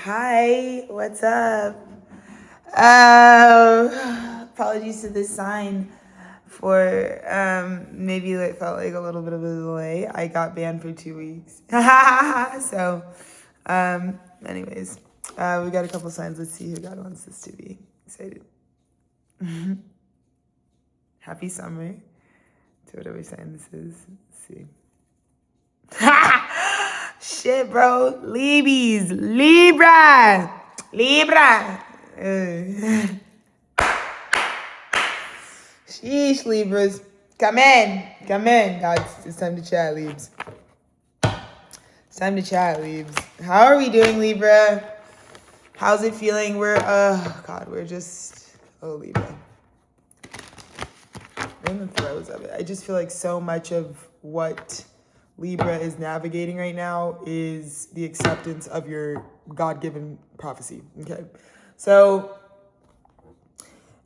Hi, what's up? Apologies to this sign for maybe it felt like a little bit of a delay. I got banned for 2 weeks. So, anyways, we got a couple signs. Let's see who God wants this to be. Excited. Happy summer to whatever sign this is. Let's see. Shit, bro. Libra. Sheesh, Libras. Come in. God, it's time to chat, Libs. It's time to chat, Libs. How are we doing, Libra? How's it feeling? We're just, Libra. We're in the throes of it. I just feel like so much of what Libra is navigating right now is the acceptance of your God-given prophecy. Okay. So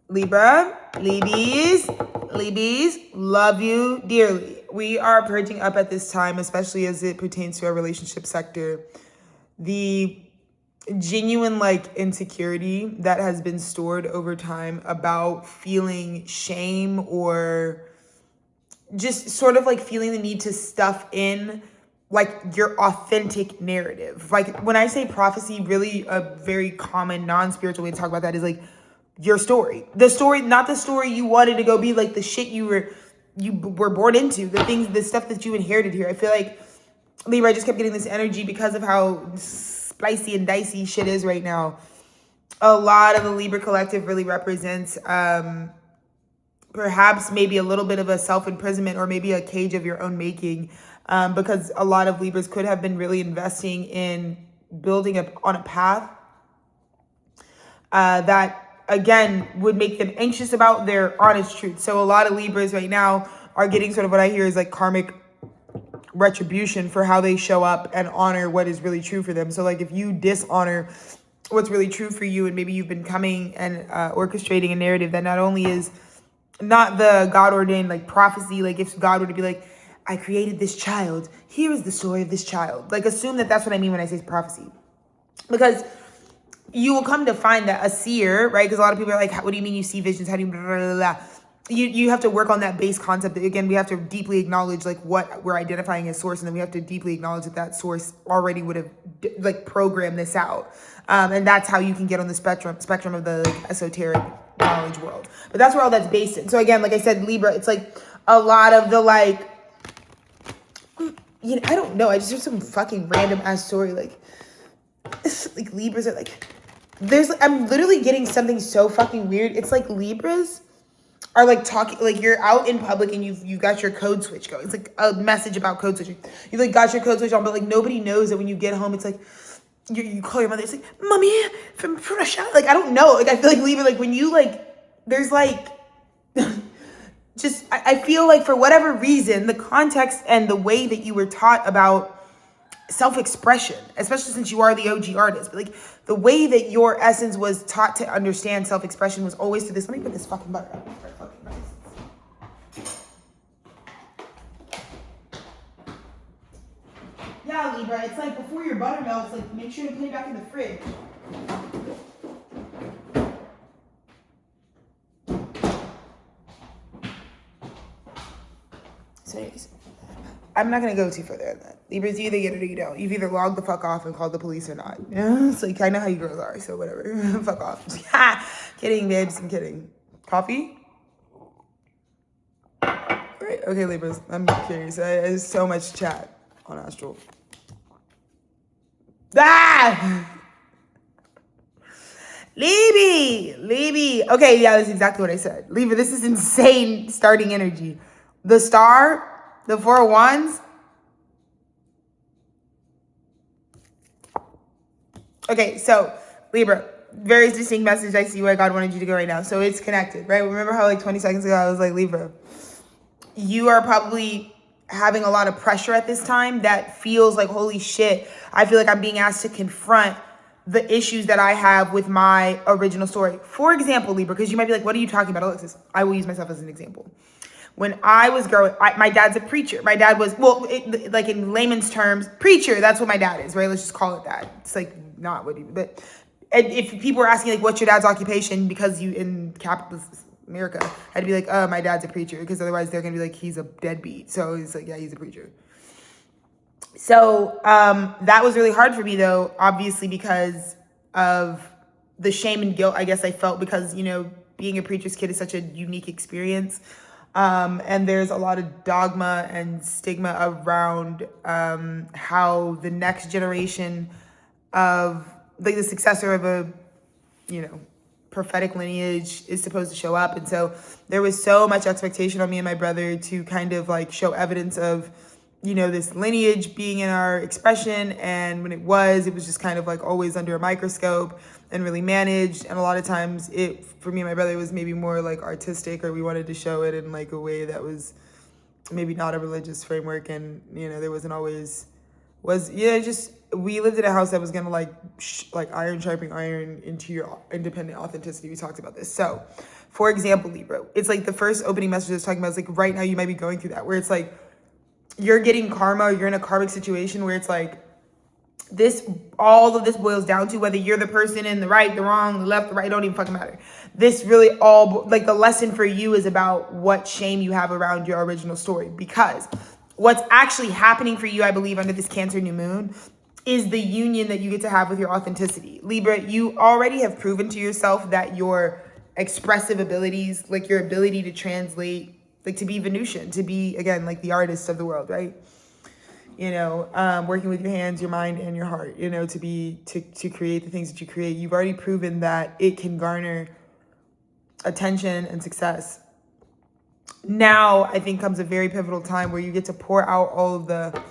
Libra, Libbies, love you dearly. We are purging up at this time, especially as it pertains to our relationship sector, the genuine insecurity that has been stored over time about feeling shame or just sort of feeling the need to stuff in your authentic narrative. When I say prophecy, really a very common non-spiritual way to talk about that is your story. The story, not the story you wanted to go be, the shit you were born into, the stuff that you inherited here. I feel like Libra, I just kept getting this energy because of how spicy and dicey shit is right now. A lot of the Libra collective really represents perhaps maybe a little bit of a self-imprisonment or maybe a cage of your own making, because a lot of Libras could have been really investing in building on a path that, again, would make them anxious about their honest truth. So a lot of Libras right now are getting sort of what I hear is karmic retribution for how they show up and honor what is really true for them. So if you dishonor what's really true for you, and maybe you've been coming and orchestrating a narrative that not only is not the God-ordained prophecy, if God were to be I created this child, here is the story of this child. Assume that that's what I mean when I say prophecy. Because you will come to find that a seer, right? Because a lot of people are what do you mean you see visions? How do you blah, blah, blah, blah. You have to work on that base concept. Again, we have to deeply acknowledge what we're identifying as source, and then we have to deeply acknowledge that source already would have programmed this out. And that's how you can get on the spectrum of the esoteric knowledge world. But that's where all that's based in. So again, like I said, Libra, it's a lot of the I don't know. I just heard some fucking random ass story. Libras are I'm literally getting something so fucking weird. It's Libras are talking, you're out in public and you've got your code switch going. It's a message about code switching. You got your code switch on, but nobody knows that when you get home, it's you call your mother, it's mommy from Russia. I don't know. I feel Libra, when you there's just, I feel for whatever reason, the context and the way that you were taught about self-expression, especially since you are the OG artist, but the way that your essence was taught to understand self-expression was always through this. Let me put this fucking butter up. Yeah, Libra, it's before your butter melts, make sure to put it back in the fridge. So anyways, I'm not going to go too further on that. Libras, you either get it or you don't. You've either logged the fuck off and called the police or not. It's I know how you girls are, so whatever. Fuck off. Kidding, babes. I'm kidding. Coffee? Right. Okay, Libras. I'm curious. There's so much chat on Astral. Libby. Okay, yeah, that's exactly what I said. Libra, this is insane starting energy. The star, the 4 of Wands. Okay, so Libra, very distinct message. I see where God wanted you to go right now. So it's connected, right? Remember how 20 seconds ago I was Libra, you are probably having a lot of pressure at this time that feels holy shit. I feel I'm being asked to confront the issues that I have with my original story. For example, Libra, because you might be what are you talking about, Alexis? I will use myself as an example. When I was growing, my dad's a preacher. My dad was, well, like in layman's terms, preacher. That's what my dad is, right? Let's just call it that. It's like not what he, but if people are asking like, what's your dad's occupation? Because you in capitalist America, I'd be like, oh, my dad's a preacher. Because otherwise they're going to be like, he's a deadbeat. So he's like, yeah, he's a preacher. So that was really hard for me though, obviously because of the shame and guilt I guess I felt because, you know, being a preacher's kid is such a unique experience. And there's a lot of dogma and stigma around how the next generation of like the successor of a, you know, prophetic lineage is supposed to show up. And so there was so much expectation on me and my brother to kind of like show evidence of, you know, this lineage being in our expression. And when it was just kind of like always under a microscope and really managed. And a lot of times for me and my brother, it was maybe more like artistic, or we wanted to show it in like a way that was maybe not a religious framework. And, you know, there wasn't always we lived in a house that was going to like iron sharpening iron into your independent authenticity. We talked about this. So for example, Libra, it's like the first opening message I was talking about is like right now you might be going through that, where it's like, you're getting karma, or you're in a karmic situation where it's like all of this boils down to whether you're the person in the right, the wrong, the left, the right, don't even fucking matter. This really all, like the lesson for you is about what shame you have around your original story, because what's actually happening for you, I believe, under this Cancer new moon is the union that you get to have with your authenticity. Libra, you already have proven to yourself that your expressive abilities, like your ability to translate, like to be Venusian, to be, again, like the artist of the world, right? You know, working with your hands, your mind, and your heart, you know, to create the things that you create. You've already proven that it can garner attention and success. Now, I think comes a very pivotal time where you get to pour out all of the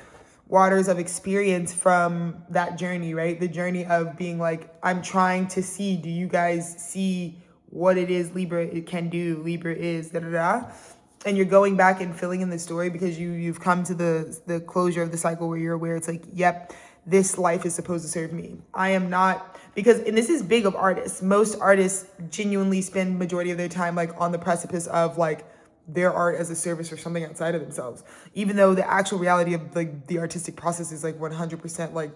waters of experience from that journey, right? The journey of being like, I'm trying to see, do you guys see what it is Libra it can do? Libra is da-da-da. And you're going back and filling in the story because you've come to the closure of the cycle where you're aware it's like, yep, this life is supposed to serve me. I am not, because, and this is big of artists. Most artists genuinely spend majority of their time like on the precipice of like their art as a service for something outside of themselves. Even though the actual reality of like the artistic process is like 100% like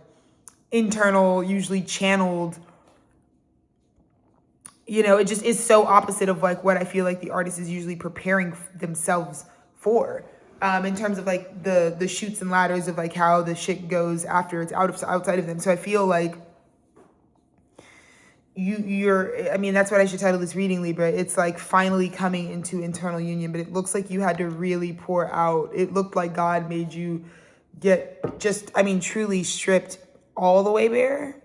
internal, usually channeled. You know, it just is so opposite of like what I feel like the artist is usually preparing themselves for, in terms of like the chutes and ladders of like how the shit goes after it's outside of them. So I feel like I mean, that's what I should title this reading, Libra. It's like finally coming into internal union, but it looks like you had to really pour out. It looked like God made you get just, I mean, truly stripped all the way bare.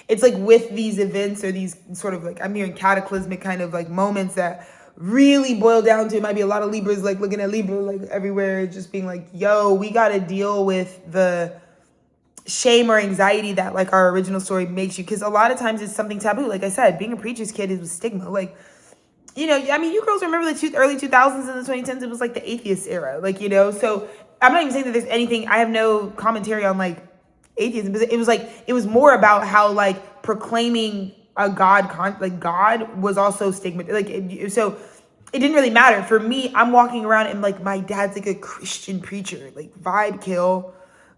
It's like with these events or these sort of like, I'm hearing cataclysmic kind of like moments that really boil down to, it might be a lot of Libras like looking at Libra like everywhere, just being like, yo, we got to deal with the shame or anxiety that like our original story makes you. Because a lot of times it's something taboo. Like I said, being a preacher's kid is stigma. Like, you know, I mean, you girls remember the early 2000s and the 2010s, it was like the atheist era. Like, you know, so I'm not even saying that there's anything, I have no commentary on like atheism, but it was more about how like proclaiming a God was also stigma. So it didn't really matter for me. I'm walking around and like my dad's like a Christian preacher, like vibe kill,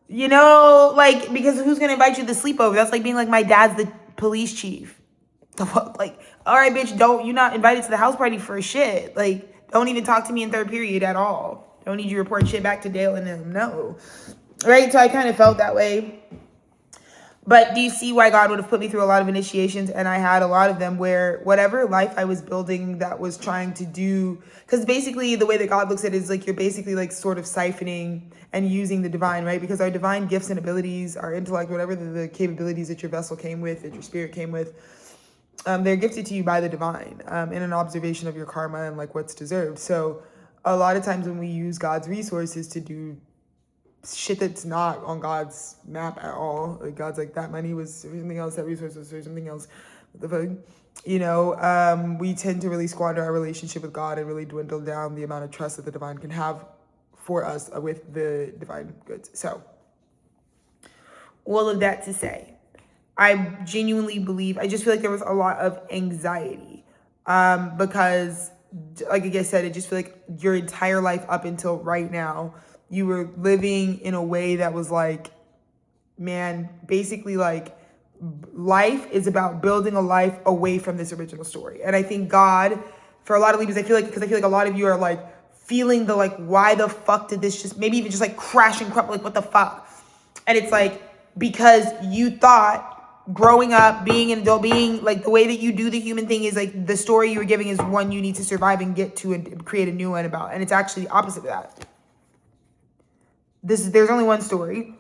you know, like, because who's gonna invite you to sleepover? That's like being like, my dad's the police chief. The fuck, like, all right, bitch, you're not invited to the house party for shit. Like, don't even talk to me in third period at all. Don't need you to report shit back to Dale and them. No. Right? So I kind of felt that way. But do you see why God would have put me through a lot of initiations? And I had a lot of them where whatever life I was building that was trying to do, because basically the way that God looks at it is like you're basically like sort of siphoning and using the divine, right? Because our divine gifts and abilities, our intellect, whatever the capabilities that your vessel came with, that your spirit came with, they're gifted to you by the divine, in an observation of your karma and like what's deserved. So a lot of times when we use God's resources to do shit that's not on God's map at all, like God's like, that money was for something else, that resource was for something else, what the fuck, you know, we tend to really squander our relationship with God and really dwindle down the amount of trust that the divine can have for us with the divine goods. So all of that to say, I genuinely believe, I just feel like there was a lot of anxiety Because like I said, I just feel like your entire life up until right now, you were living in a way that was like, man, basically like life is about building a life away from this original story. And I think God, for a lot of Libras, I feel like, because I feel like a lot of you are like feeling the like, why the fuck did this just, maybe even just like crash and crumble, like what the fuck? And it's like, because you thought growing up, being an adult, being like the way that you do the human thing is like the story you were giving is one you need to survive and get to and create a new one about. And it's actually the opposite of that. There's only one story.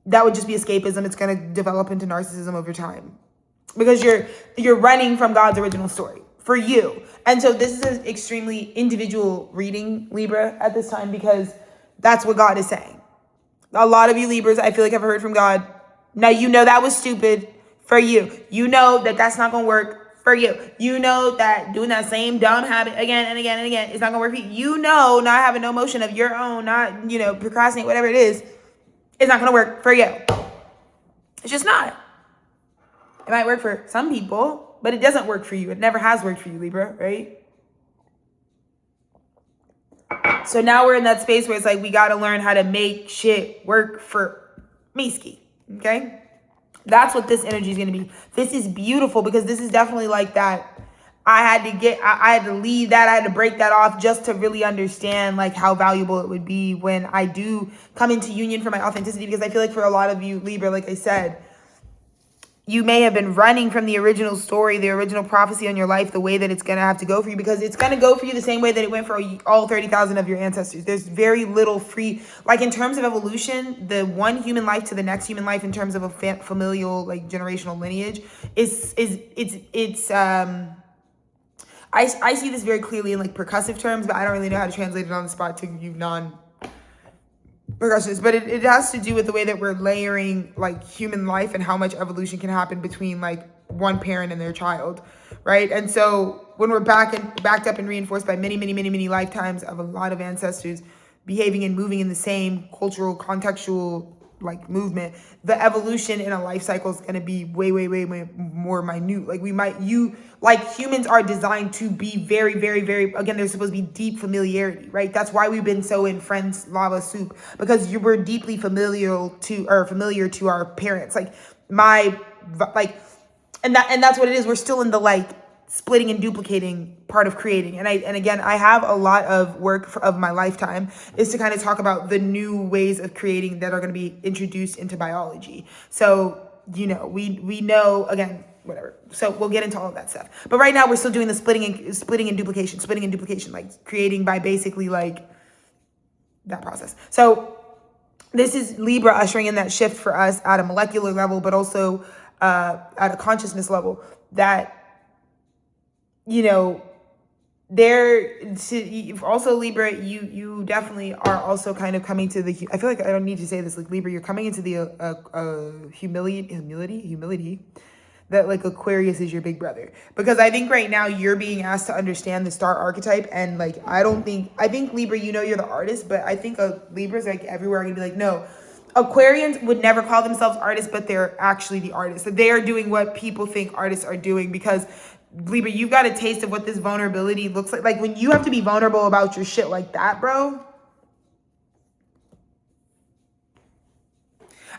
That would just be escapism. It's going to develop into narcissism over time because you're running from God's original story for you. And so this is an extremely individual reading, Libra, at this time, because that's what God is saying. A lot of you Libras, I feel like have heard from God. Now, you know that was stupid for you. You know that that's not going to work for you. You know that doing that same dumb habit again and again and again is not going to work for you. You know not having no motion of your own, not, procrastinate, whatever it is, it's not going to work for you. It's just not. It might work for some people, but it doesn't work for you. It never has worked for you, Libra, right? So now we're in that space where it's like, we got to learn how to make shit work for Miski, okay? That's what this energy is going to be. This is beautiful because this is definitely like that. I had to leave that. I had to break that off just to really understand like how valuable it would be when I do come into union for my authenticity. Because I feel like for a lot of you Libra, like I said, you may have been running from the original story, the original prophecy on your life, the way that it's going to have to go for you, because it's going to go for you the same way that it went for all 30,000 of your ancestors. There's very little free, like in terms of evolution, the one human life to the next human life in terms of a familial, like generational lineage I see this very clearly in like percussive terms, but I don't really know how to translate it on the spot to you non-percussionists. But it has to do with the way that we're layering like human life and how much evolution can happen between like one parent and their child, right? And so when we're backed up and reinforced by many, many, many, many lifetimes of a lot of ancestors behaving and moving in the same cultural, contextual like movement, the evolution in a life cycle is going to be way, way, way, way more minute. Like humans are designed to be very, very, very, again, there's supposed to be deep familiarity, right? That's why we've been so in Friends Lava Soup, because you were deeply familiar to our parents. And that's what it is. We're still in the like splitting and duplicating part of creating. And again, I have a lot of work of my lifetime is to kind of talk about the new ways of creating that are going to be introduced into biology. So, we know, again, whatever. So we'll get into all of that stuff. But right now we're still doing the splitting and duplication, like creating by basically like that process. So this is Libra ushering in that shift for us at a molecular level, but also at a consciousness level that, also Libra, you definitely are also kind of coming to I feel like I don't need to say this, like Libra, you're coming into the humility that like Aquarius is your big brother. Because I think right now you're being asked to understand the star archetype, and like I think Libra, you're the artist, but I think Libra's like everywhere are gonna be like, no, Aquarians would never call themselves artists, but they're actually the artists. So they are doing what people think artists are doing, because Libra, you've got a taste of what this vulnerability looks like. Like when you have to be vulnerable about your shit like that, bro.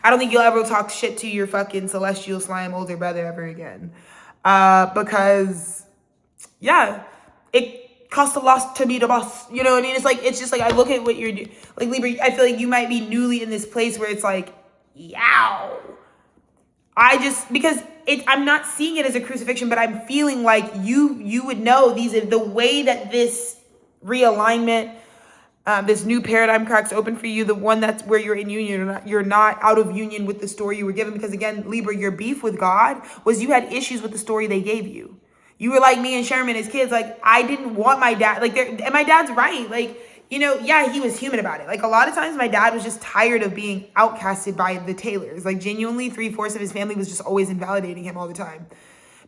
I don't think you'll ever talk shit to your fucking celestial slime older brother ever again. Because, yeah, it costs a lot to be the boss. You know what I mean? It's just like, I look at what you're doing. Like Libra, I feel like you might be newly in this place where it's like, yow. Because I'm not seeing it as a crucifixion, but I'm feeling like you would know the way that this realignment, this new paradigm cracks open for you, the one that's where you're in union, you're not out of union with the story you were given. Because again, Libra, your beef with God was you had issues with the story they gave you. You were like me and Sherman as kids, like I didn't want my dad, and my dad's right, like, yeah, he was human about it. Like a lot of times my dad was just tired of being outcasted by the Taylors. Like genuinely 3/4 of his family was just always invalidating him all the time.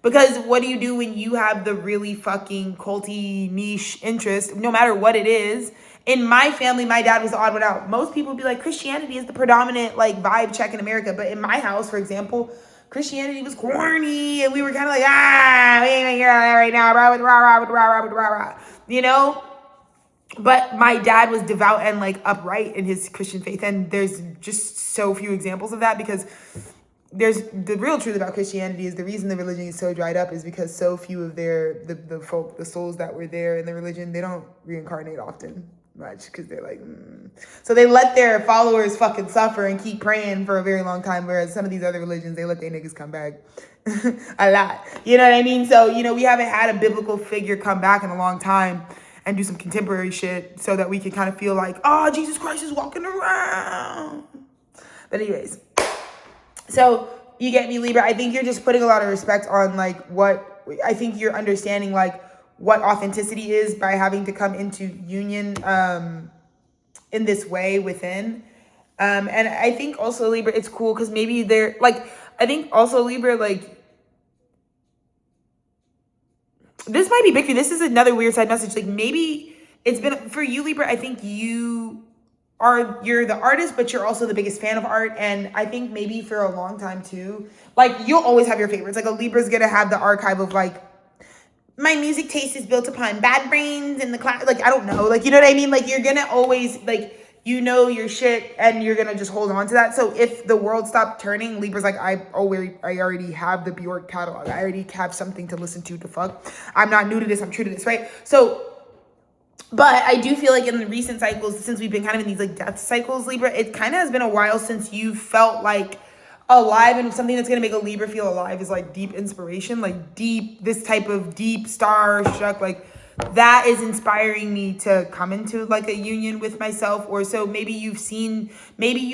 Because what do you do when you have the really fucking culty niche interest, no matter what it is? In my family, my dad was the odd one out. Most people would be like, Christianity is the predominant like vibe check in America. But in my house, for example, Christianity was corny, and we were kind of like, we ain't gonna hear that right now, rah, rah, rah, rah, rah, rah, rah, you know? But my dad was devout and like upright in his Christian faith. And there's just so few examples of that, because there's the real truth about Christianity is the reason the religion is so dried up is because so few of the souls that were there in the religion, they don't reincarnate often much, because they're like, So they let their followers fucking suffer and keep praying for a very long time. Whereas some of these other religions, they let their niggas come back a lot. You know what I mean? So, we haven't had a biblical figure come back in a long time and do some contemporary shit so that we can kind of feel like, oh, Jesus Christ is walking around. But anyways, so you get me, Libra. I think you're just putting a lot of respect on like I think you're understanding like what authenticity is by having to come into union in this way within. And I think also, Libra, it's cool because maybe I think also, Libra, like, this might be big for you. This is another weird side message. Like, maybe it's been for you, Libra. I think you're the artist, but you're also the biggest fan of art. And I think maybe for a long time too, like, you'll always have your favorites. Like, a Libra's gonna have the archive of like, my music taste is built upon Bad Brains and the class. Like, I don't know. Like, you know what I mean? Like, you're gonna always like, your shit, and you're gonna just hold on to that. So if the world stopped turning, Libra's like, I already have the Bjork catalog. I already have something to listen to fuck. I'm not new to this. I'm true to this, right? So, but I do feel like in the recent cycles, since we've been kind of in these like death cycles, Libra, it kind of has been a while since you felt like alive, and something that's gonna make a Libra feel alive is like deep inspiration, like this type of deep starstruck, like, that is inspiring me to come into like a union with myself. Or so maybe you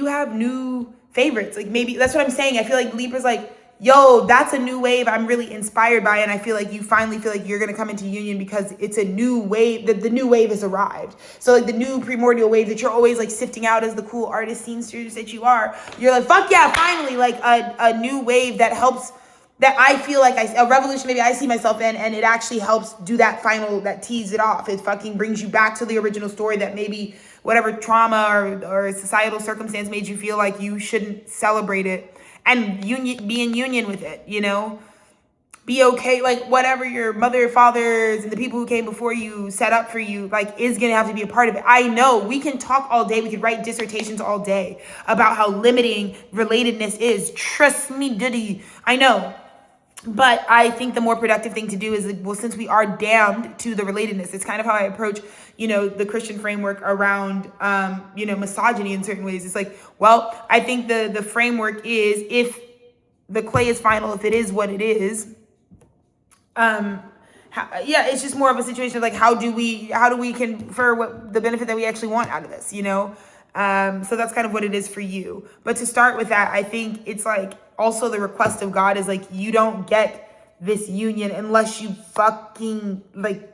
have new favorites. Like, maybe that's what I'm saying. I feel like Libra's like, yo, that's a new wave I'm really inspired by. And I feel like you finally feel like you're going to come into union because it's a new wave. The new wave has arrived. So like the new primordial wave that you're always like sifting out as the cool artist seamstress that you are. You're like, fuck yeah, finally, like a new wave that helps, that I feel like a revolution maybe I see myself in, and it actually helps do that that tease it off. It fucking brings you back to the original story that maybe whatever trauma or societal circumstance made you feel like you shouldn't celebrate it, and be in union with it, Be okay, like whatever your mother, fathers, and the people who came before you set up for you, like, is gonna have to be a part of it. I know we can talk all day, we could write dissertations all day about how limiting relatedness is. Trust me, Diddy, I know. But I think the more productive thing to do is, well, since we are damned to the relatedness, it's kind of how I approach, the Christian framework around, misogyny in certain ways. It's like, well, I think the framework is, if the clay is final, if it is what it is, it's just more of a situation of like, how do we confer what the benefit that we actually want out of this, So that's kind of what it is for you. But to start with that, I think it's like, also the request of God is like, you don't get this union unless you fucking like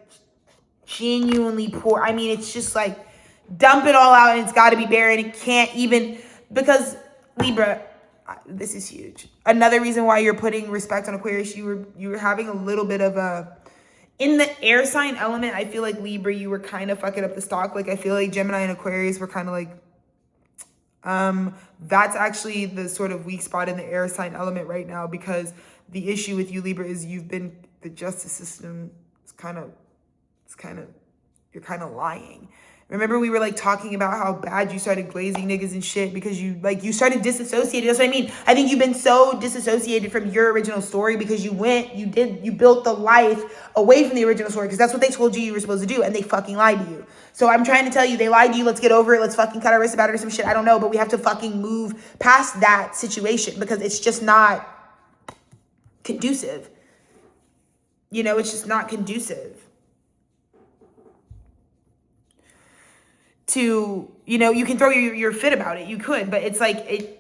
genuinely pour. I mean, it's just like, dump it all out, and it's got to be bare, and it can't even, because Libra, this is huge. Another reason why you're putting respect on Aquarius, you were having a little bit of in the air sign element, I feel like Libra, you were kind of fucking up the stock. Like, I feel like Gemini and Aquarius were kind of like, that's actually the sort of weak spot in the air sign element right now, because the issue with you, Libra, is the justice system is you're kind of lying. Remember, we were like talking about how bad you started glazing niggas and shit because you started disassociating. That's what I mean. I think you've been so disassociated from your original story because you built the life away from the original story, because that's what they told you were supposed to do, and they fucking lied to you. So I'm trying to tell you, they lied to you. Let's get over it. Let's fucking cut our wrists about it or some shit. I don't know, but we have to fucking move past that situation because it's just not conducive. It's just not conducive to, you can throw your fit about it. You could, but it's like,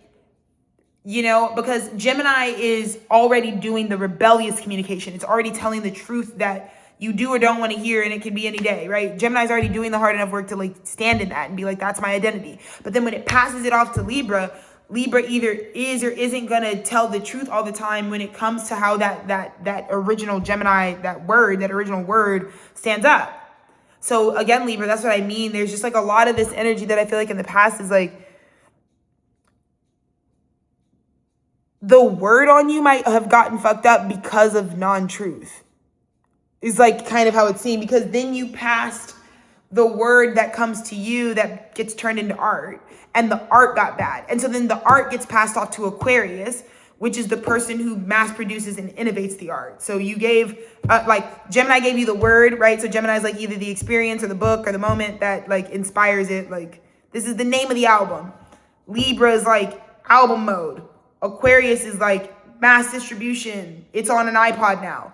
because Gemini is already doing the rebellious communication. It's already telling the truth that you do or don't want to hear, and it can be any day, right? Gemini's already doing the hard enough work to like stand in that and be like, that's my identity. But then when it passes it off to Libra either is or isn't going to tell the truth all the time when it comes to how that original Gemini, that original word stands up. So again, Libra, that's what I mean. There's just like a lot of this energy that I feel like in the past is like, the word on you might have gotten fucked up because of non-truth. Is like kind of how it's seen, because then you passed the word that comes to you that gets turned into art, and the art got bad. And so then the art gets passed off to Aquarius, which is the person who mass produces and innovates the art. So you gave, like Gemini gave you the word, right? So Gemini is like either the experience or the book or the moment that like inspires it. Like this is the name of the album. Libra is like album mode. Aquarius is like mass distribution. It's on an iPod now.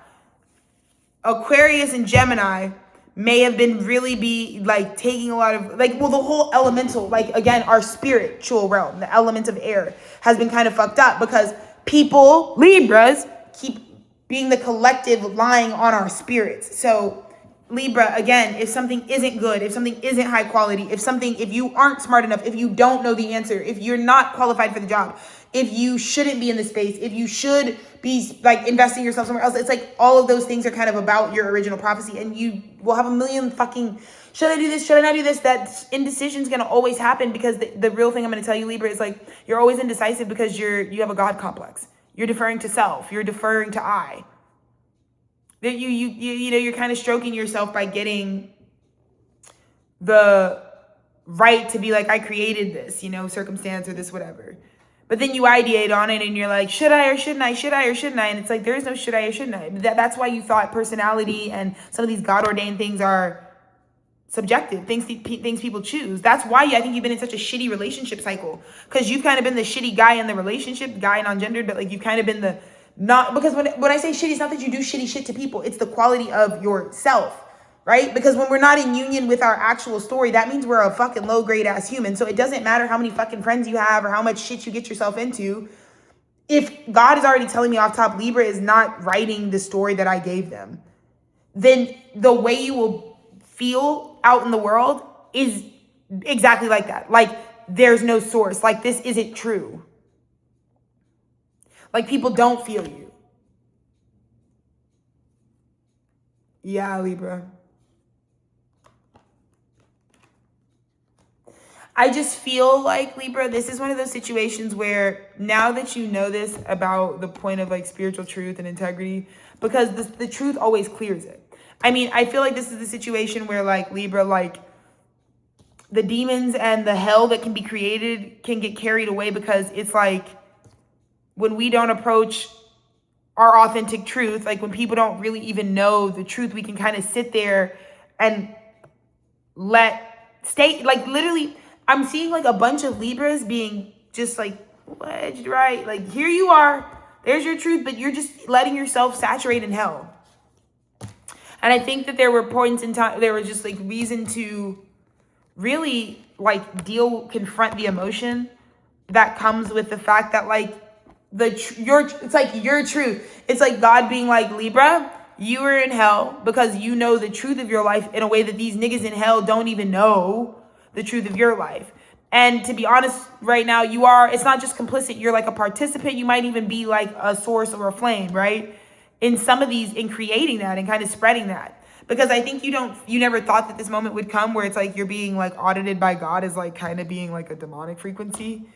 Aquarius and Gemini may have been really be like taking a lot of like, well, the whole elemental, like again, our spiritual realm, the element of air has been kind of fucked up because people, Libras, keep being the collective lying on our spirits. So Libra, again, if something isn't good, if something isn't high quality, if you aren't smart enough, if you don't know the answer, if you're not qualified for the job, if you shouldn't be in the space, if you should be like investing yourself somewhere else, it's like all of those things are kind of about your original prophecy, and you will have a million fucking, should I do this? Should I not do this? That indecision is going to always happen, because the real thing I'm going to tell you, Libra, is like, you're always indecisive because you have a God complex. You're deferring to self. You're deferring to I. That you're kind of stroking yourself by getting the right to be like, I created this, circumstance or this, whatever. But then you ideate on it and you're like, should I or shouldn't I? Should I or shouldn't I? And it's like, there is no should I or shouldn't I. That's why you thought personality and some of these God-ordained things are subjective, things people choose. That's why I think you've been in such a shitty relationship cycle, because you've kind of been the shitty guy in the relationship, guy non-gendered, but like you've kind of been the not, because when I say shitty, it's not that you do shitty shit to people. It's the quality of yourself, right? Because when we're not in union with our actual story, that means we're a fucking low grade ass human. So it doesn't matter how many fucking friends you have or how much shit you get yourself into. If God is already telling me off top, Libra is not writing the story that I gave them, then the way you will feel out in the world is exactly like that. Like there's no source. Like this isn't true. Like people don't feel you. Yeah, Libra. I just feel like, Libra, this is one of those situations where now that you know this about the point of like spiritual truth and integrity, because the truth always clears it. I mean, I feel like this is the situation where like Libra, like the demons and the hell that can be created can get carried away, because it's like when we don't approach our authentic truth, like when people don't really even know the truth, we can kind of sit there and stay like literally. I'm seeing like a bunch of Libras being just like wedged, right? Like here you are, there's your truth, but you're just letting yourself saturate in hell. And I think that there were points in time, there was just like reason to really like confront the emotion that comes with the fact that like it's like your truth. It's like God being like, Libra, you are in hell because you know the truth of your life in a way that these niggas in hell don't even know the truth of your life. And to be honest, right now it's not just complicit, you're like a participant. You might even be like a source or a flame, right? In some of these, in creating that and kind of spreading that. Because I think you never thought that this moment would come where it's like you're being like audited by God as like kind of being like a demonic frequency.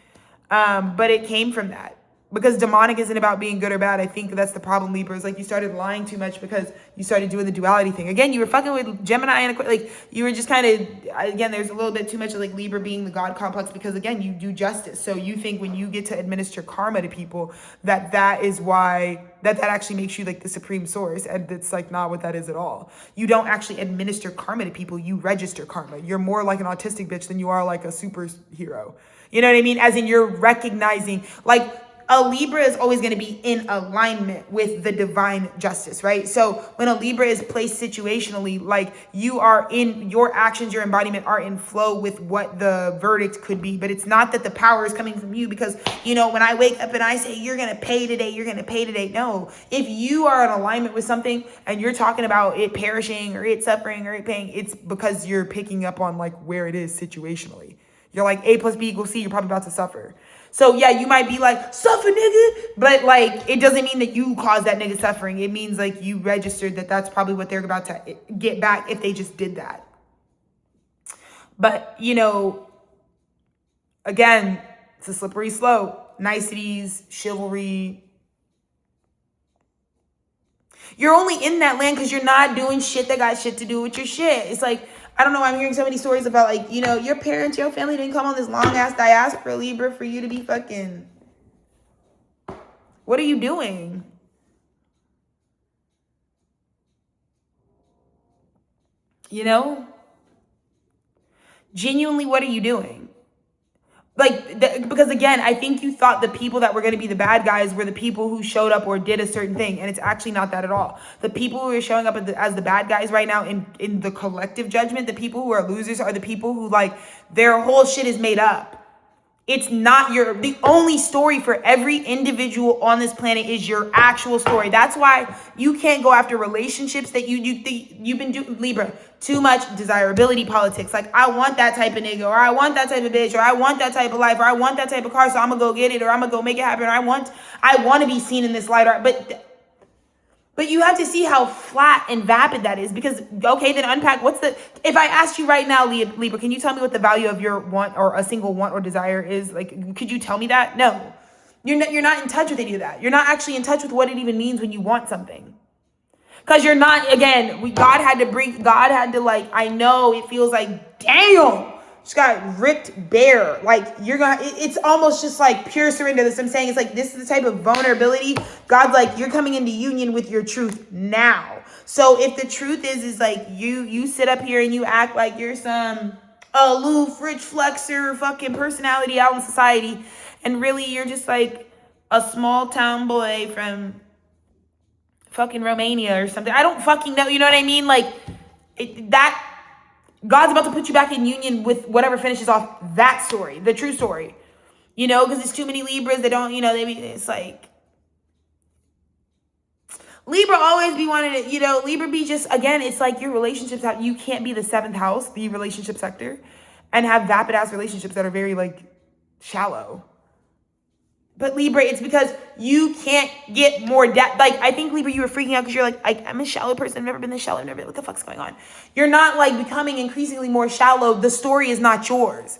But it came from that. Because demonic isn't about being good or bad. I think that's the problem, Libra, is like you started lying too much because you started doing the duality thing. Again, you were fucking with Gemini and like you were just kind of, again, there's a little bit too much of like Libra being the God complex, because again, you do justice. So you think when you get to administer karma to people, that is why that actually makes you like the supreme source. And it's like not what that is at all. You don't actually administer karma to people. You register karma. You're more like an autistic bitch than you are like a superhero. You know what I mean? As in you're recognizing like, a Libra is always going to be in alignment with the divine justice, right? So when a Libra is placed situationally, like you are in your actions, your embodiment are in flow with what the verdict could be. But it's not that the power is coming from you because, when I wake up and I say, you're going to pay today, you're going to pay today. No, if you are in alignment with something and you're talking about it perishing or it suffering or it paying, it's because you're picking up on like where it is situationally. You're like A plus B equals C, you're probably about to suffer. So yeah, you might be like, suffer nigga, but like, it doesn't mean that you caused that nigga suffering. It means like you registered that that's probably what they're about to get back if they just did that. But again, it's a slippery slope. niceties, chivalry. You're only in that land because you're not doing shit that got shit to do with your shit. It's like, I don't know, I'm hearing so many stories about like, you know, your parents, your family didn't come on this long ass diaspora, Libra, for you to be fucking. What are you doing? You know? Genuinely, what are you doing? Like, because again, I think you thought the people that were going to be the bad guys were the people who showed up or did a certain thing. And it's actually not that at all. The people who are showing up as the bad guys right now in the collective judgment, the people who are losers are the people who like their whole shit is made up. It's not the only story for every individual on this planet is your actual story. That's why you can't go after relationships that you've been doing, Libra, too much desirability politics. Like, I want that type of nigga, or I want that type of bitch, or I want that type of life, or I want that type of car, so I'm gonna go get it, or I'm gonna go make it happen, or I want to be seen in this light, but you have to see how flat and vapid that is, because, okay, then unpack, if I asked you right now, Libra, can you tell me what the value of your want or a single want or desire is? Like, could you tell me that? No. You're not in touch with any of that. You're not actually in touch with what it even means when you want something. Because you're not, again, God had to like, I know it feels like, damn, just got ripped bare. Like, it's almost just like pure surrender. That's what I'm saying. It's like, this is the type of vulnerability. God's like, you're coming into union with your truth now. So if the truth is like, you sit up here and you act like you're some aloof, rich flexer, fucking personality out in society, and really you're just like a small town boy from fucking Romania or something. I don't fucking know. You know what I mean? Like, God's about to put you back in union with whatever finishes off that story, the true story, you know, because it's too many Libras that don't, you know, it's like, Libra always be wanting to, you know, Libra be just, again, it's like your relationships, you can't be the 7th house, the relationship sector, and have vapid ass relationships that are very like shallow. But Libra, it's because you can't get more depth. Like, I think, Libra, you were freaking out because you're like, I'm a shallow person. I've never been this shallow. I've never been, what the fuck's going on? You're not like becoming increasingly more shallow. The story is not yours.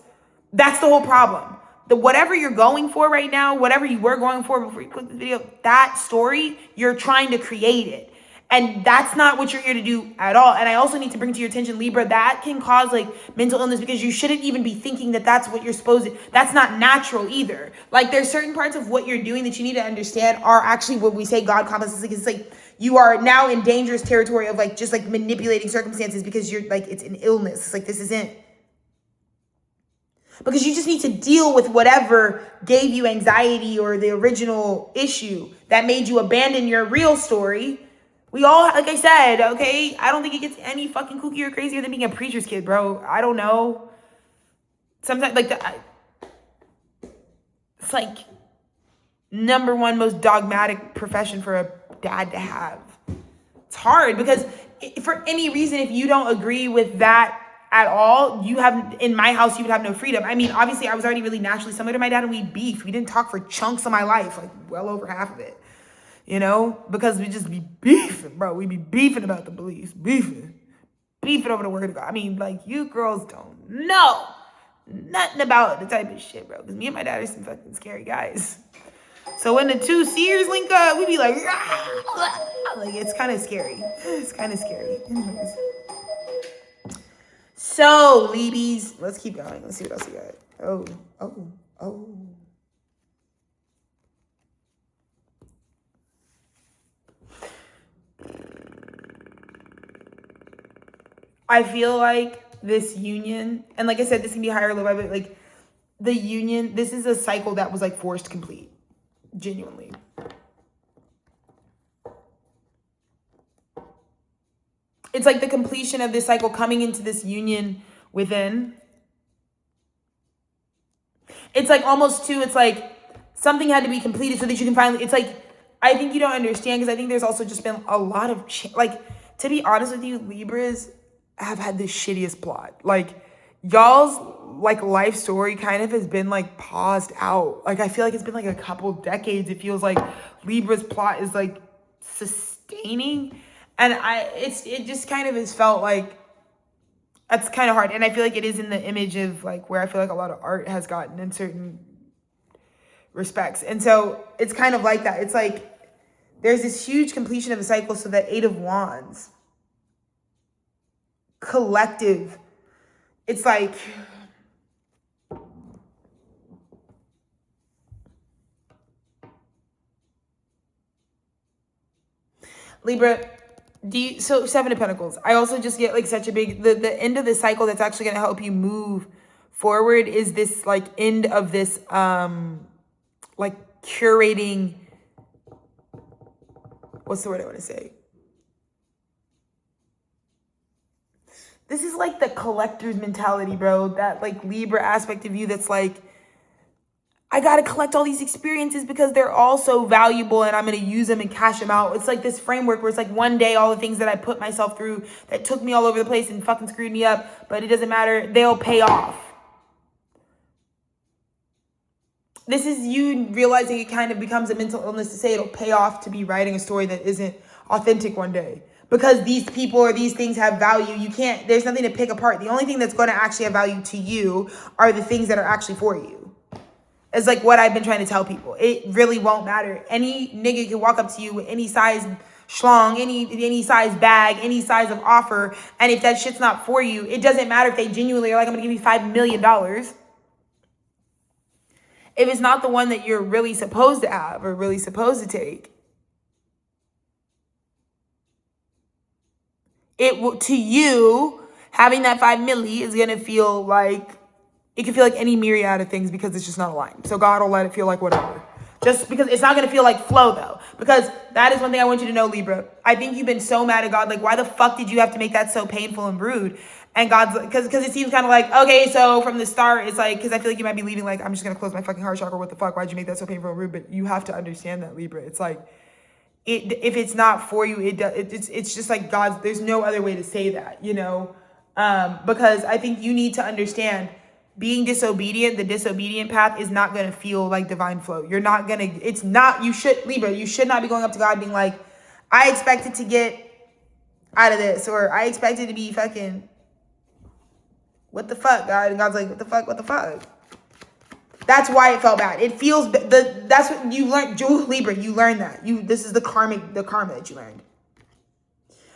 That's the whole problem. Whatever you're going for right now, whatever you were going for before you clicked the video, that story, you're trying to create it. And that's not what you're here to do at all. And I also need to bring to your attention, Libra, that can cause like mental illness, because you shouldn't even be thinking that that's what you're supposed to. That's not natural either. Like, there's certain parts of what you're doing that you need to understand are actually what we say God complexes. It's like you are now in dangerous territory of like just like manipulating circumstances because you're like, it's an illness. It's like, this isn't. Because you just need to deal with whatever gave you anxiety or the original issue that made you abandon your real story. We all, like I said, okay, I don't think it gets any fucking kookier or crazier than being a preacher's kid, bro. I don't know. Sometimes, like, it's like number one most dogmatic profession for a dad to have. It's hard because for any reason, if you don't agree with that at all, in my house, you would have no freedom. I mean, obviously, I was already really naturally similar to my dad, and we beefed. We didn't talk for chunks of my life, like well over half of it. You know, because we just be beefing, bro. We be beefing about the beliefs, beefing over the word of God. I mean, like, you girls don't know nothing about the type of shit, bro. Because me and my dad are some fucking scary guys. So when the two seers link up, we be like, like, it's kind of scary. It's kind of scary. Anyways. So, Libbies, let's keep going. Let's see what else we got. Oh. I feel like this union, and like I said, this can be higher or low, but like the union, this is a cycle that was like forced complete, genuinely. It's like the completion of this cycle coming into this union within. It's like almost too, it's like something had to be completed so that you can finally, it's like, I think you don't understand, because I think there's also just been a lot of, like, to be honest with you, Libras have had the shittiest plot. Like, y'all's like life story kind of has been like paused out. Like, I feel like it's been like a couple decades. It feels like Libra's plot is like sustaining. And it just kind of has felt like that's kind of hard. And I feel like it is in the image of like where I feel like a lot of art has gotten in certain respects. And so it's kind of like that. It's like there's this huge completion of a cycle. So that Eight of Wands, collective, it's like Libra, so Seven of Pentacles. I also just get like such a big, the end of the cycle that's actually going to help you move forward is this like end of this, like curating, what's the word I want to say? This is like the collector's mentality, bro. That like Libra aspect of you that's like, I got to collect all these experiences because they're all so valuable and I'm going to use them and cash them out. It's like this framework where it's like one day all the things that I put myself through that took me all over the place and fucking screwed me up, but it doesn't matter. They'll pay off. This is you realizing it kind of becomes a mental illness to say it'll pay off to be writing a story that isn't authentic one day. Because these people or these things have value. You can't, there's nothing to pick apart. The only thing that's going to actually have value to you are the things that are actually for you. It's like what I've been trying to tell people. It really won't matter. Any nigga can walk up to you with any size schlong, any size bag, any size of offer. And if that shit's not for you, it doesn't matter if they genuinely are like, I'm going to give you $5 million. If it's not the one that you're really supposed to have or really supposed to take, it will, to you, having that 5 milli is going to feel like, it can feel like any myriad of things because it's just not aligned. So God will let it feel like whatever. Just because it's not going to feel like flow though. Because that is one thing I want you to know, Libra. I think you've been so mad at God. Like, why the fuck did you have to make that so painful and rude? And God's like, because it seems kind of like, okay, so from the start, it's like, because I feel like you might be leaving like, I'm just going to close my fucking heart chakra. What the fuck? Why'd you make that so painful and rude? But you have to understand that, Libra. It's like, if it's not for you, it's just like God's, there's no other way to say that, you know? Because I think you need to understand being disobedient, the disobedient path is not going to feel like divine flow. You're not going to, it's not, you should, Libra, you should not be going up to God being like, I expected to get out of this, or I expected to be fucking, what the fuck, God? And God's like, what the fuck? That's why it felt bad. It feels, that's what you learned, Libra, you learned that. This is the karma that you learned.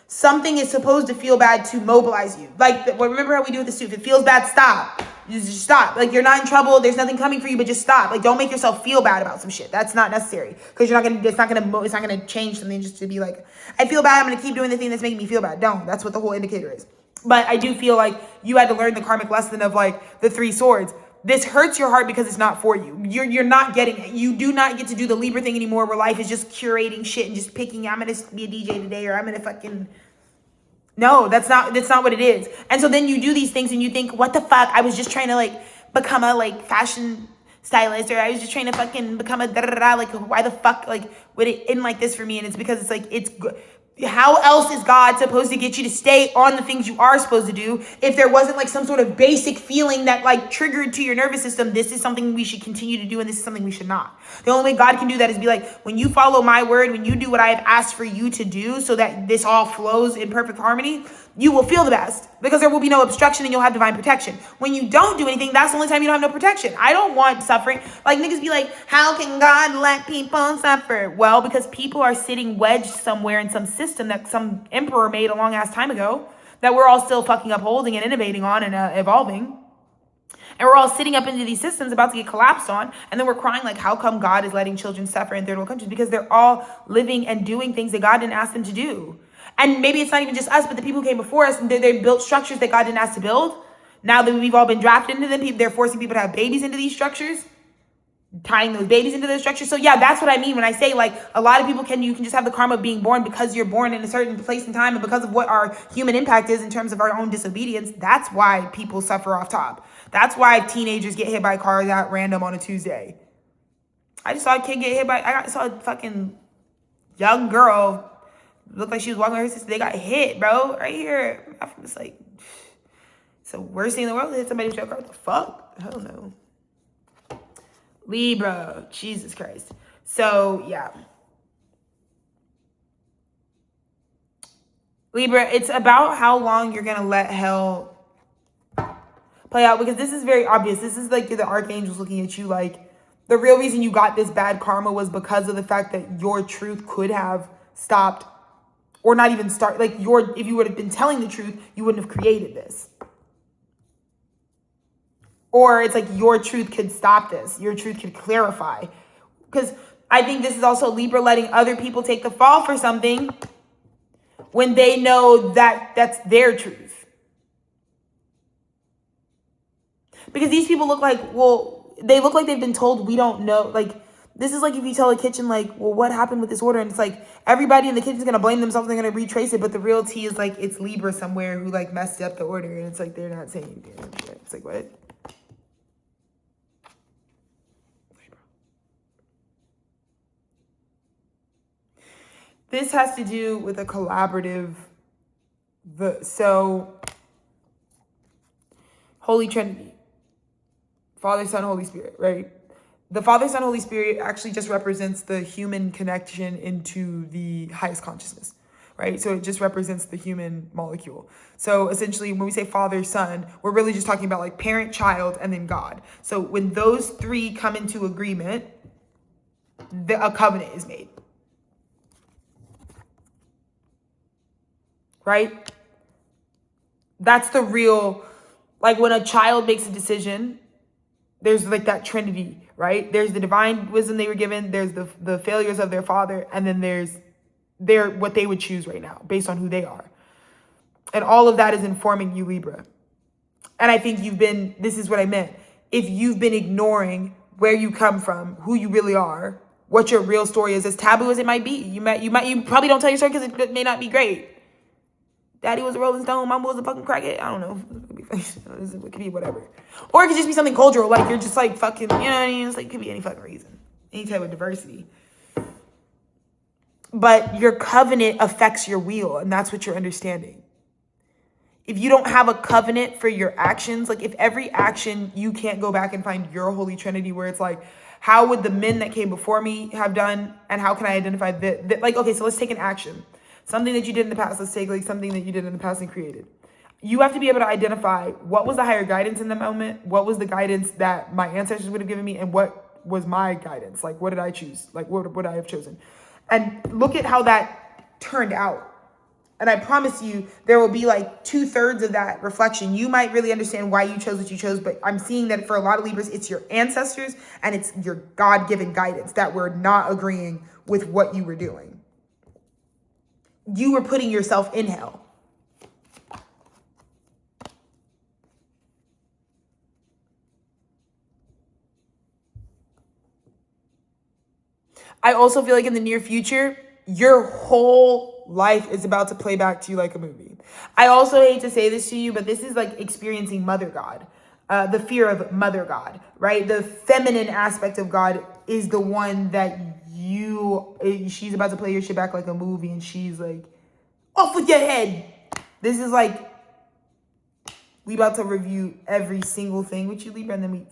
Something is supposed to feel bad to mobilize you. Like, remember how we do with the suit? If it feels bad, stop. Just stop. Like, you're not in trouble. There's nothing coming for you, but just stop. Like, don't make yourself feel bad about some shit. That's not necessary. Because it's not gonna change something just to be like, I feel bad. I'm gonna keep doing the thing that's making me feel bad. Don't. That's what the whole indicator is. But I do feel like you had to learn the karmic lesson of like the 3 swords. This hurts your heart because it's not for you. You're not getting it. You do not get to do the Libra thing anymore where life is just curating shit and just picking, I'm going to be a DJ today, or I'm going to fucking... No, that's not what it is. And so then you do these things and you think, what the fuck? I was just trying to like become a like fashion stylist, or I was just trying to fucking become a da-da-da-da. Like, why the fuck like would it end like this for me? And it's because it's like, it's good. How else is God supposed to get you to stay on the things you are supposed to do if there wasn't like some sort of basic feeling that like triggered to your nervous system, this is something we should continue to do and this is something we should not? The only way God can do that is be like, when you follow my word, when you do what I have asked for you to do so that this all flows in perfect harmony, you will feel the best because there will be no obstruction and you'll have divine protection. When you don't do anything, that's the only time you don't have no protection. I don't want suffering. Like, niggas be like, how can God let people suffer? Well, because people are sitting wedged somewhere in some system that some emperor made a long ass time ago that we're all still fucking upholding and innovating on and evolving. And we're all sitting up into these systems about to get collapsed on. And then we're crying like, how come God is letting children suffer in third world countries? Because they're all living and doing things that God didn't ask them to do. And maybe it's not even just us, but the people who came before us, they built structures that God didn't ask to build. Now that we've all been drafted into them, they're forcing people to have babies into these structures, tying those babies into those structures. So yeah, that's what I mean when I say like a lot of people you can just have the karma of being born because you're born in a certain place and time and because of what our human impact is in terms of our own disobedience. That's why people suffer off top. That's why teenagers get hit by cars at random on a Tuesday. I just saw a kid get hit by, I saw a fucking young girl, looked like she was walking with her sister. They got hit, bro, right here. I'm just like, it's the worst thing in the world to hit somebody with your car. What the fuck? Hell no. Libra, Jesus Christ. So yeah, Libra, it's about how long you're gonna let hell play out, because this is very obvious. This is like the archangels looking at you like The real reason you got this bad karma was because of the fact that your truth could have stopped, or not even start, like if you would have been telling the truth, you wouldn't have created this. Or it's like your truth could stop this. Your truth could clarify. Because I think this is also Libra letting other people take the fall for something when they know that that's their truth. Because these people look like, well, they look like they've been told we don't know. Like, this is like if you tell a kitchen, like, well, what happened with this order? And it's like, everybody in the kitchen is going to blame themselves. They're going to retrace it. But the real tea is like, it's Libra somewhere who like messed up the order. And it's like, they're not saying damn shit. It's like, what? This has to do with a collaborative, Holy Trinity, Father, Son, Holy Spirit, right? The Father, Son, Holy Spirit actually just represents the human connection into the highest consciousness, right? So it just represents the human molecule. So essentially, when we say Father, Son, we're really just talking about like parent, child, and then God. So when those three come into agreement, a covenant is made. Right? That's the real, like when a child makes a decision, there's like that Trinity, right? There's the divine wisdom they were given, there's the failures of their father, and then there's what they would choose right now based on who they are. And all of that is informing you, Libra. And I think this is what I meant. If you've been ignoring where you come from, who you really are, what your real story is, as taboo as it might be, you probably don't tell your story because it may not be great. Daddy was a Rolling Stone, mama was a fucking crackhead. I don't know. It could be whatever. Or it could just be something cultural. Like, you're just like fucking, you know what I mean? It's like, it could be any fucking reason. Any type of diversity. But your covenant affects your wheel, and that's what you're understanding. If you don't have a covenant for your actions, like if every action you can't go back and find your Holy Trinity, where it's like, how would the men that came before me have done, and how can I identify that? Like, okay, so let's take an action. Something that you did in the past. Let's take like something that you did in the past and created. You have to be able to identify what was the higher guidance in the moment, what was the guidance that my ancestors would have given me, and what was my guidance. Like, what did I choose? Like, what would I have chosen? And look at how that turned out. And I promise you, there will be like 2/3 of that reflection. You might really understand why you chose what you chose, but I'm seeing that for a lot of Libras, it's your ancestors and it's your God-given guidance that were not agreeing with what you were doing. You were putting yourself in hell. I also feel like in the near future, your whole life is about to play back to you like a movie. I also hate to say this to you, but this is like experiencing Mother God, the fear of Mother God, right? The feminine aspect of God is the one that she's about to play your shit back like a movie, and she's like, off with your head. This is like, we about to review every single thing with you, Libra, and then we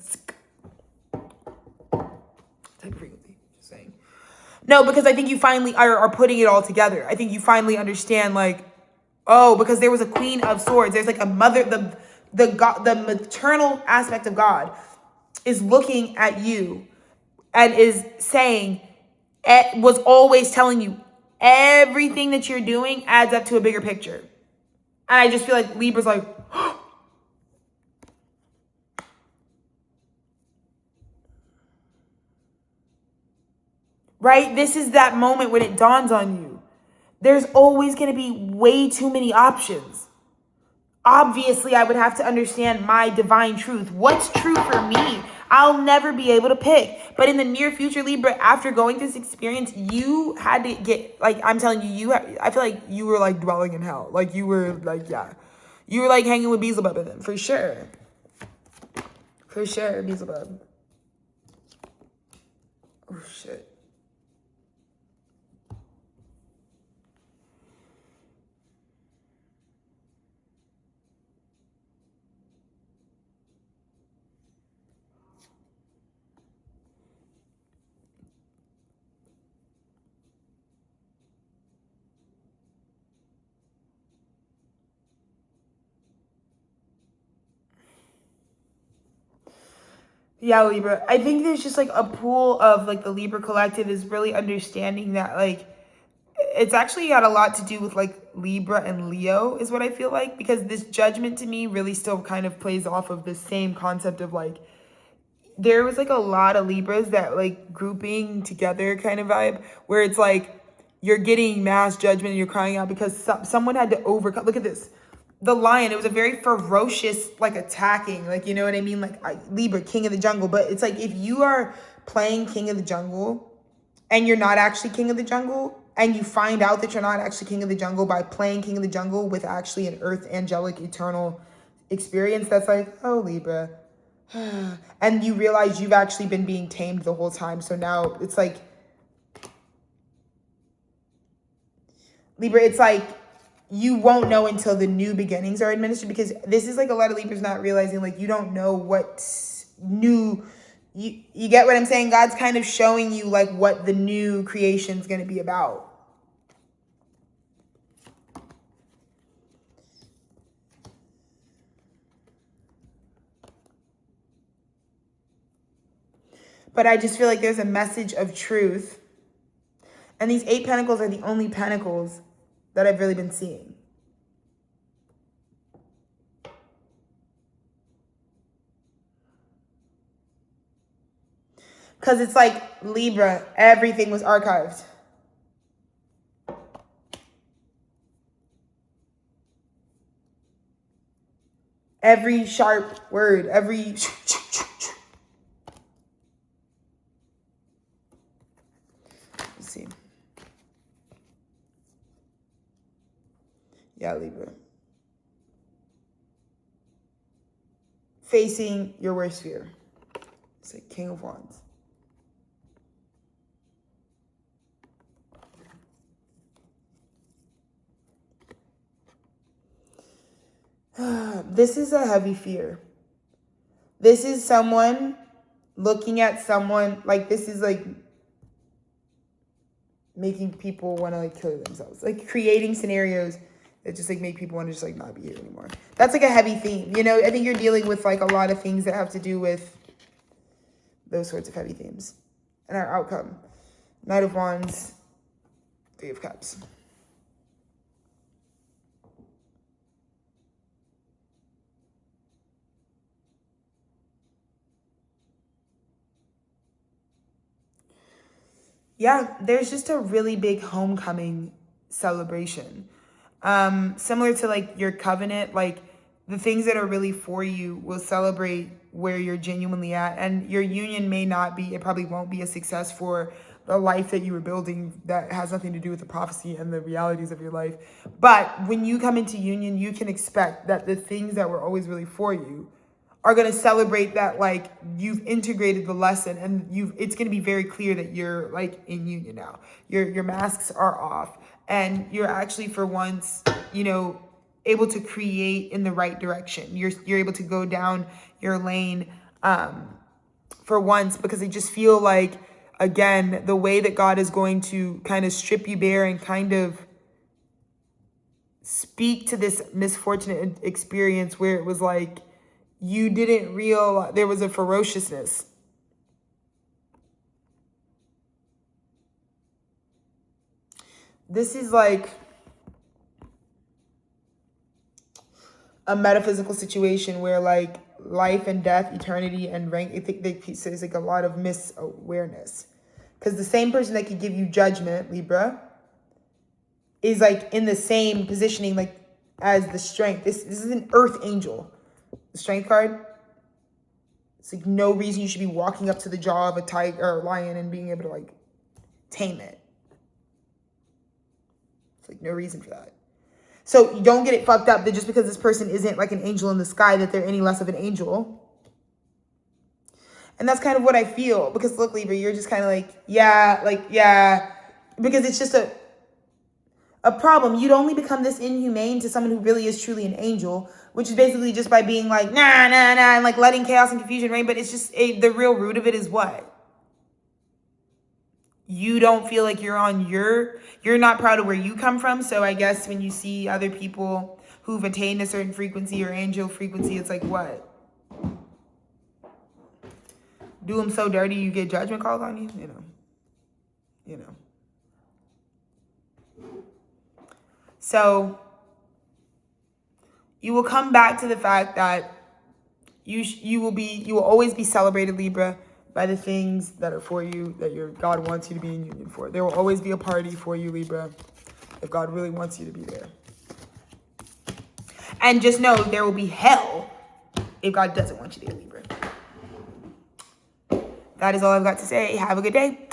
type of frequency, just saying. No, because I think you finally are putting it all together. I think you finally understand, like, oh, because there was a Queen of Swords. There's like a mother, the God, the maternal aspect of God is looking at you and is saying, was always telling you, everything that you're doing adds up to a bigger picture. And I just feel like Libra's like, right? This is that moment when it dawns on you. There's always going to be way too many options. Obviously, I would have to understand my divine truth. What's true for me? I'll never be able to pick. But in the near future, Libra, after going through this experience, you had to get, like, I'm telling you, I feel like you were like dwelling in hell. Like you were like, yeah. You were like hanging with Beelzebub and them, for sure. For sure, Beelzebub. Oh, shit. Yeah, Libra. I think there's just like a pool of like the Libra collective is really understanding that like it's actually got a lot to do with like Libra and Leo is what I feel like, because this judgment to me really still kind of plays off of the same concept of like there was like a lot of Libras that like grouping together kind of vibe where it's like you're getting mass judgment and you're crying out because someone had to overcome. Look at this. The lion, it was a very ferocious, like attacking, like, you know what I mean? Like Libra, king of the jungle. But it's like if you are playing king of the jungle and you're not actually king of the jungle and you find out that you're not actually king of the jungle by playing king of the jungle with actually an earth angelic eternal experience, that's like, oh, Libra. And you realize you've actually been being tamed the whole time. So now it's like, Libra, it's like you won't know until the new beginnings are administered, because this is like a lot of Libras not realizing like you don't know what's new. You get what I'm saying? God's kind of showing you like what the new creation is going to be about. But I just feel like there's a message of truth. And these 8 pentacles are the only pentacles that I've really been seeing. Because it's like Libra, everything was archived. Every sharp word, every... Let's see. Yeah, Libra. Facing your worst fear. It's like King of Wands. This is a heavy fear. This is someone looking at someone, like this is like making people want to like kill themselves. Like creating scenarios that just like make people want to just like not be here anymore. That's like a heavy theme. You know, I think you're dealing with like a lot of things that have to do with those sorts of heavy themes. And our outcome. Knight of Wands, 3 of Cups. Yeah, there's just a really big homecoming celebration. Similar to like your covenant, like the things that are really for you will celebrate where you're genuinely at. And your union may not be, it probably won't be a success for the life that you were building that has nothing to do with the prophecy and the realities of your life. But when you come into union, you can expect that the things that were always really for you are going to celebrate that, like you've integrated the lesson and it's going to be very clear that you're like in union now. Your masks are off and you're actually for once, you know, able to create in the right direction. You're able to go down your lane for once, because I just feel like, again, the way that God is going to kind of strip you bare and kind of speak to this misfortunate experience where it was like, you didn't realize there was a ferociousness. This is like a metaphysical situation where like life and death, eternity and rank, I think there's like a lot of misawareness. Because the same person that could give you judgment, Libra, is like in the same positioning like as the strength. This is an earth angel. The strength card, it's like no reason you should be walking up to the jaw of a tiger or a lion and being able to like tame it. It's like no reason for that. So you don't get it fucked up that just because this person isn't like an angel in the sky that they're any less of an angel. And that's kind of what I feel, because look, Libra, you're just kind of like, yeah, because it's just a problem. You'd only become this inhumane to someone who really is truly an angel, which is basically just by being like, nah, and like letting chaos and confusion reign. But it's just, the real root of it is what? You don't feel like you're not proud of where you come from. So I guess when you see other people who've attained a certain frequency or angel frequency, it's like, what? do them so dirty you get judgment calls on you, you know. So you will come back to the fact that you will always be celebrated, Libra, by the things that are for you, that your God wants you to be in union for. There will always be a party for you, Libra, if God really wants you to be there. And just know there will be hell if God doesn't want you there, Libra. That is all I've got to say. Have a good day.